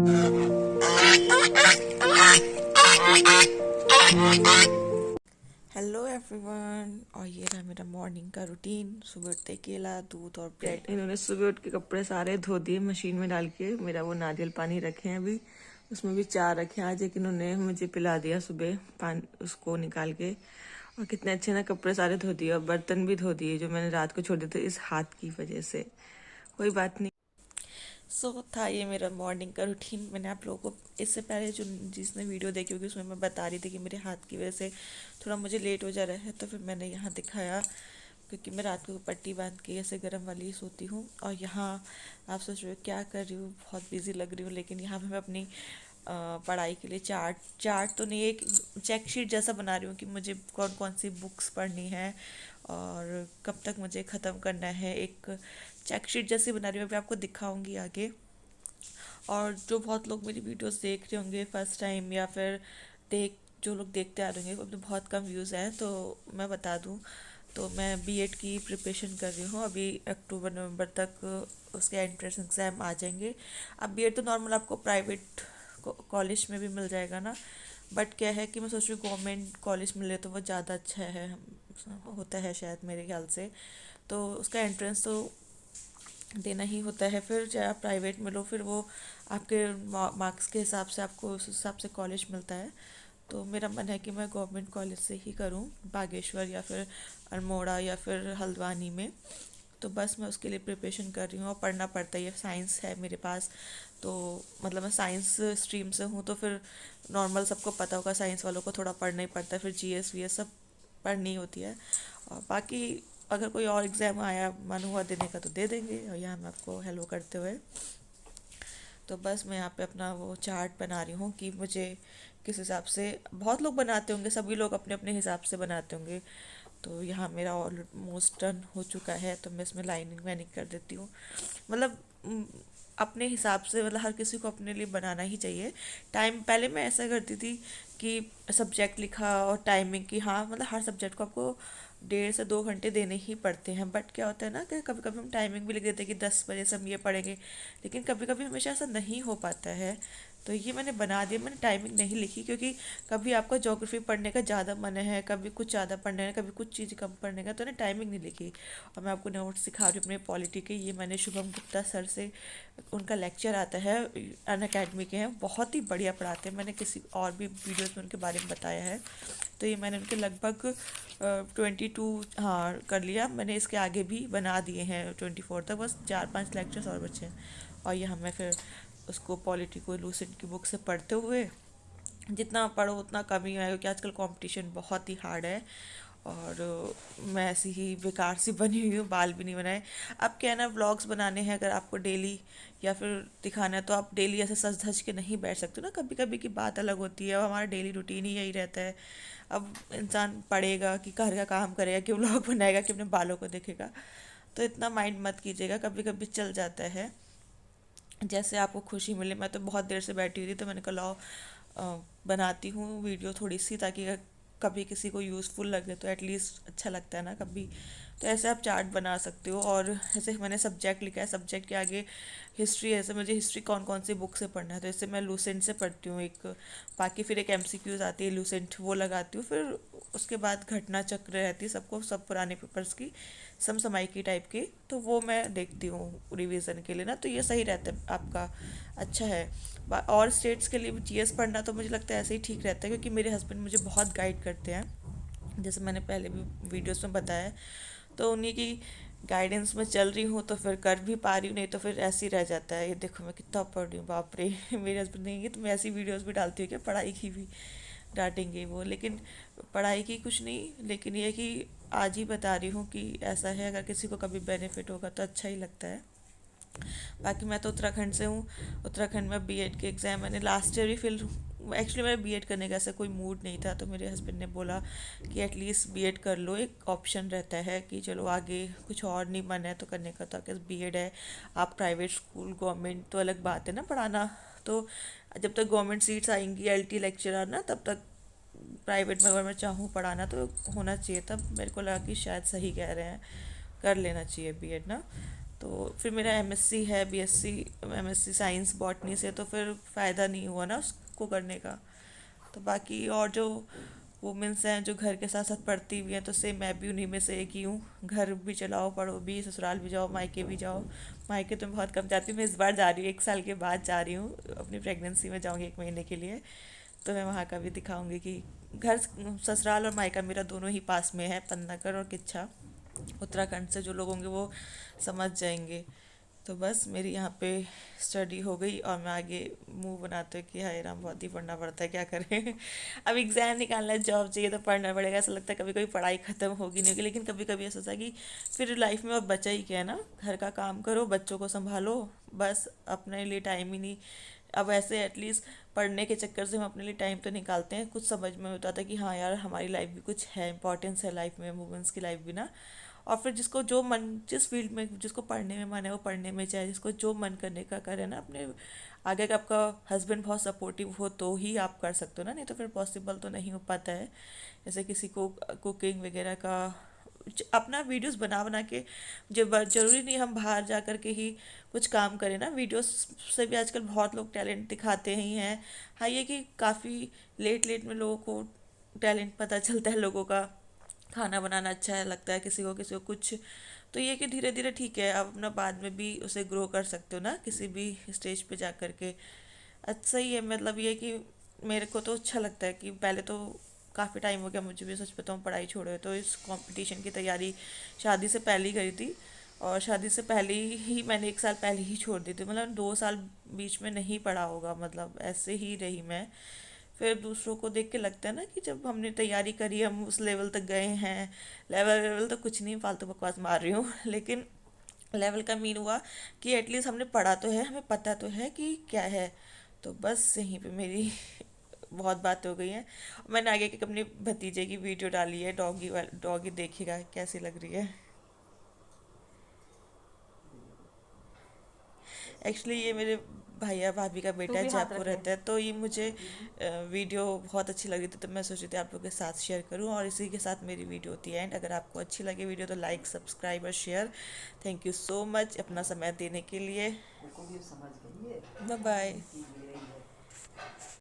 Hello everyone. और ये रहा मेरा मॉर्निंग का रूटीन। सुबह उठते केला, दूध और ब्रेड। इन्होंने सुबह उठ के कपड़े सारे धो दिए मशीन में डाल के। मेरा वो नारियल पानी रखे हैं अभी, उसमें भी 4 रखे हैं आज। एक इन्होंने मुझे पिला दिया सुबह पानी उसको निकाल के। और कितने अच्छे ना कपड़े सारे धो दिए और बर्तन भी धो दिए जो मैंने रात को छोड़े थे इस हाथ की वजह से। कोई बात नहीं। था ये मेरा मॉर्निंग का रूटीन। मैंने आप लोगों को इससे पहले जो जिसने वीडियो देखी होगी उसमें मैं बता रही थी कि मेरे हाथ की वजह से थोड़ा मुझे लेट हो जा रहा है, तो फिर मैंने यहाँ दिखाया क्योंकि मैं रात को पट्टी बांध के ऐसे गर्म वाली सोती हूँ। और यहाँ आप सोच रहे हो क्या कर रही हूँ, बहुत बिजी लग रही हूँ, लेकिन यहाँ पे मैं अपनी पढ़ाई के लिए चार्ट तो नहीं, एक चेक शीट जैसा बना रही हूँ कि मुझे कौन कौन सी बुक्स पढ़नी है और कब तक मुझे ख़त्म करना है। एक चेक शीट जैसी बना रही हूँ, अभी आपको दिखाऊंगी आगे। और जो बहुत लोग मेरी वीडियोस देख रहे होंगे फर्स्ट टाइम, या फिर जो लोग देखते आ रहे होंगे, अब तो बहुत कम व्यूज़ हैं, तो मैं बता दूँ तो मैं बीएड की प्रिपरेशन कर रही हूँ। अभी अक्टूबर नवंबर तक उसके एंट्रेंस एग्ज़ाम आ जाएंगे। अब बीएड तो नॉर्मल आपको प्राइवेट कॉलेज में भी मिल जाएगा ना, बट क्या है कि मैं सोच रही हूँ गवर्नमेंट कॉलेज मिले तो वो ज़्यादा अच्छा है, होता है शायद मेरे ख्याल से। तो उसका एंट्रेंस तो देना ही होता है, फिर चाहे आप प्राइवेट में लो फिर वो आपके मार्क्स के हिसाब से आपको उस हिसाब से कॉलेज मिलता है। तो मेरा मन है कि मैं गवर्नमेंट कॉलेज से ही करूं, बागेश्वर या फिर अल्मोड़ा या फिर हल्द्वानी में। तो बस मैं उसके लिए प्रिपरेशन कर रही हूँ और पढ़ना पड़ता है। ये साइंस है मेरे पास, तो मतलब मैं साइंस स्ट्रीम से हूँ, तो फिर नॉर्मल सबको पता होगा साइंस वालों को थोड़ा पढ़ना ही पड़ता है, फिर जीएस वीएस सब पढ़नी होती है। और बाकी अगर कोई और एग्ज़ाम आया मन हुआ देने का तो दे देंगे। और यहाँ मैं आपको हेलो करते हुए, तो बस मैं यहाँ पे अपना वो चार्ट बना रही हूँ कि मुझे किस हिसाब से, बहुत लोग बनाते होंगे, सभी लोग अपने अपने हिसाब से बनाते होंगे। तो यहाँ मेरा ऑलमोस्ट डन हो चुका है, तो मैं इसमें लाइनिंग वाइनिंग कर देती हूँ। मतलब अपने हिसाब से, मतलब हर किसी को अपने लिए बनाना ही चाहिए। टाइम पहले मैं ऐसा करती थी कि सब्जेक्ट लिखा और टाइमिंग की, हाँ मतलब हर सब्जेक्ट को आपको 1.5 से 2 घंटे देने ही पड़ते हैं। बट क्या होता है ना कि कभी कभी हम टाइमिंग भी लिख देते हैं कि 10 बजे से हम ये पढ़ेंगे, लेकिन कभी कभी हमेशा ऐसा नहीं हो पाता है। तो ये मैंने बना दिया, मैंने टाइमिंग नहीं लिखी क्योंकि कभी आपका ज्योग्राफी पढ़ने का ज़्यादा मन है, कभी कुछ ज़्यादा पढ़ने है, कभी कुछ चीज़ कम पढ़ने का, तो मैंने टाइमिंग नहीं लिखी। और मैं आपको नोट्स सिखा रही हूँ अपने पॉलिटी के। ये मैंने शुभम गुप्ता सर से, उनका लेक्चर आता है, अन अकेडमी के हैं, बहुत ही बढ़िया पढ़ाते हैं। मैंने किसी और भी वीडियोस में उनके बारे में बताया है। तो ये मैंने उनके लगभग 22 हाँ कर लिया मैंने। इसके आगे भी बना दिए हैं 24 तक, बस 4-5 लेक्चर्स और बचे हैं। और यहाँ मैं फिर उसको पॉलिटी को लूसेंट की बुक से पढ़ते हुए, जितना पढ़ो उतना कम ही है क्योंकि आजकल कंपटीशन बहुत ही हार्ड है। और मैं ऐसी ही बेकार सी बनी हुई हूँ, बाल भी नहीं बनाए। अब क्या है ना, व्लॉग्स बनाने हैं अगर आपको डेली या फिर दिखाना है तो आप डेली ऐसे सज धज के नहीं बैठ सकते ना, कभी कभी की बात अलग होती है। और हमारा डेली रूटीन ही यही रहता है। अब इंसान पढ़ेगा कि घर का काम करेगा कि व्लॉग बनाएगा कि अपने बालों को देखेगा, तो इतना माइंड मत कीजिएगा, कभी कभी चल जाता है जैसे आपको खुशी मिले। मैं तो बहुत देर से बैठी हुई थी, तो मैंने कहा लाओ बनाती हूँ वीडियो थोड़ी सी, ताकि अगर कभी किसी को यूज़फुल लगे तो एटलीस्ट अच्छा लगता है ना कभी। तो ऐसे आप चार्ट बना सकते हो। और जैसे मैंने सब्जेक्ट लिखा है, सब्जेक्ट के आगे हिस्ट्री है, जैसे मुझे हिस्ट्री कौन कौन सी बुक से पढ़ना है, तो इससे मैं लूसेंट से पढ़ती हूँ एक। बाकी फिर एक एमसीक्यूज आती है लूसेंट, वो लगाती हूँ। फिर उसके बाद घटना चक्र रहती है, सबको सब पुराने पेपर्स की समसामयिकी टाइप की, तो वो मैं देखती हूँ रिवीजन के लिए ना। तो ये सही रहता है आपका, अच्छा है। और स्टेट्स के लिए भी जीएस पढ़ना तो मुझे लगता है ऐसे ही ठीक रहता है, क्योंकि मेरे हस्बैंड मुझे बहुत गाइड करते हैं, जैसे मैंने पहले भी वीडियोस में बताया है। तो उन्हीं की गाइडेंस में चल रही हूँ, तो फिर कर भी पा रही हूँ, नहीं तो फिर ऐसे ही रह जाता है। ये देखो मैं कितना पढ़ रही हूँ, बाप रे मेरे हस्बैंड नहीं है तो मैं ऐसी वीडियोस भी डालती हूँ क्या, पढ़ाई की भी डांटेंगे वो, लेकिन पढ़ाई की कुछ नहीं, लेकिन ये कि आज ही बता रही हूँ कि ऐसा है, अगर किसी को कभी बेनिफिट होगा तो अच्छा ही लगता है। बाकी मैं तो उत्तराखंड से हूँ। उत्तराखंड में बीएड के एग्ज़ाम मैंने लास्ट ईयर ही फिल, एक्चुअली मेरा बीएड करने का ऐसा कोई मूड नहीं था, तो मेरे हस्बैंड ने बोला कि एटलीस्ट बीएड कर लो, एक ऑप्शन रहता है कि चलो आगे कुछ और नहीं मन है तो करने का, तो आपके बीएड है। आप प्राइवेट स्कूल गवर्नमेंट तो अलग बात है ना पढ़ाना, तो जब तक गवर्नमेंट सीट्स आएंगी एलटी लेक्चरर ना, तब तक प्राइवेट में अगर मैं चाहूँ पढ़ाना तो होना चाहिए। तब मेरे को लगा कि शायद सही कह रहे हैं, कर लेना चाहिए बीएड ना। तो फिर मेरा एमएससी है, बीएससी एमएससी साइंस बॉटनी से, तो फिर फ़ायदा नहीं हुआ ना उसको करने का। तो बाकी और जो वुमेंस हैं जो घर के साथ साथ पढ़ती भी हैं, तो सेम मैं भी उन्हीं में से एक ही हूँ। घर भी चलाओ, पढ़ो भी, ससुराल भी जाओ, मायके भी जाओ। मायके तो मैं बहुत कम जाती हूँ, मैं इस बार जा रही हूँ, 1 साल के बाद जा रही हूँ, अपनी प्रेगनेंसी में जाऊँगी 1 महीने के लिए। तो मैं वहाँ का भी दिखाऊंगी कि घर, ससुराल और मायका मेरा दोनों ही पास में है, पन्नाकर और किच्छा। उत्तराखंड से जो लोग होंगे वो समझ जाएंगे। तो बस मेरी यहाँ पे स्टडी हो गई और मैं आगे मुंह बनाते हुए कि हाय राम, बहुत ही पढ़ना पड़ता है, क्या करें। अब एग्ज़ाम निकालना है, जॉब चाहिए तो पढ़ना पड़ेगा। ऐसा लगता है कभी कभी पढ़ाई ख़त्म होगी नहीं होगी, लेकिन कभी कभी ऐसा होता है कि फिर लाइफ में अब बचा ही क्या है ना, घर का काम करो, बच्चों को संभालो, बस अपने लिए टाइम ही नहीं। अब ऐसे एटलीस्ट पढ़ने के चक्कर से हम अपने लिए टाइम तो निकालते हैं, कुछ समझ में होता था कि हाँ यार हमारी लाइफ भी कुछ है, इंपॉर्टेंस है लाइफ में, वुमेंस की लाइफ भी ना। और फिर जिसको जो मन, जिस फील्ड में जिसको पढ़ने में मन है वो पढ़ने में जाए, जिसको जो मन करने का करे ना अपने। आगे का आपका हस्बैंड बहुत सपोर्टिव हो तो ही आप कर सकते हो ना, नहीं तो फिर पॉसिबल तो नहीं हो पाता है। जैसे किसी को कुकिंग वगैरह का अपना वीडियोस बना बना के, जब जरूरी नहीं हम बाहर जा कर के ही कुछ काम करें ना, वीडियोस से भी आजकल बहुत लोग टैलेंट दिखाते ही हैं। हाँ ये कि काफ़ी लेट लेट में लोगों को टैलेंट पता चलता है लोगों का, खाना बनाना अच्छा है लगता है किसी को कुछ। तो ये कि धीरे धीरे ठीक है, आप अपना बाद में भी उसे ग्रो कर सकते हो ना किसी भी स्टेज पे जा कर के। अच्छा ही है, मतलब ये कि मेरे को तो अच्छा लगता है कि पहले तो काफ़ी टाइम हो गया मुझे भी, सच बताऊँ, पढ़ाई छोड़े तो इस कंपटीशन की तैयारी शादी से पहले ही करी थी। और शादी से पहले ही मैंने 1 साल पहले ही छोड़ दी थी, मतलब 2 साल बीच में नहीं पढ़ा होगा, मतलब ऐसे ही रही मैं। फिर दूसरों को देख के लगता है ना कि जब हमने तैयारी करी, हम उस लेवल तक गए हैं। लेवल लेवल तो कुछ नहीं, फालतू बकवास मार रही हूँ लेकिन लेवल का मीन हुआ कि एटलीस्ट हमने पढ़ा तो है, हमें पता तो है कि क्या है। तो बस यहीं पे मेरी बहुत बात हो गई है। मैंने आगे की अपने भतीजे की वीडियो डाली है, डॉगी डॉगी देखिएगा कैसी लग रही है। एक्चुअली ये मेरे भैया भाभी का तू बेटा भी हाथ जयपुर रखे। रहता है, तो ये मुझे वीडियो बहुत अच्छी लगी थी, तो मैं सोची थी आप लोगों के साथ शेयर करूं, और इसी के साथ मेरी वीडियो होती है एंड। अगर आपको अच्छी लगी वीडियो तो लाइक, सब्सक्राइब और share. Thank you so much अपना समय देने के लिए। Bye bye.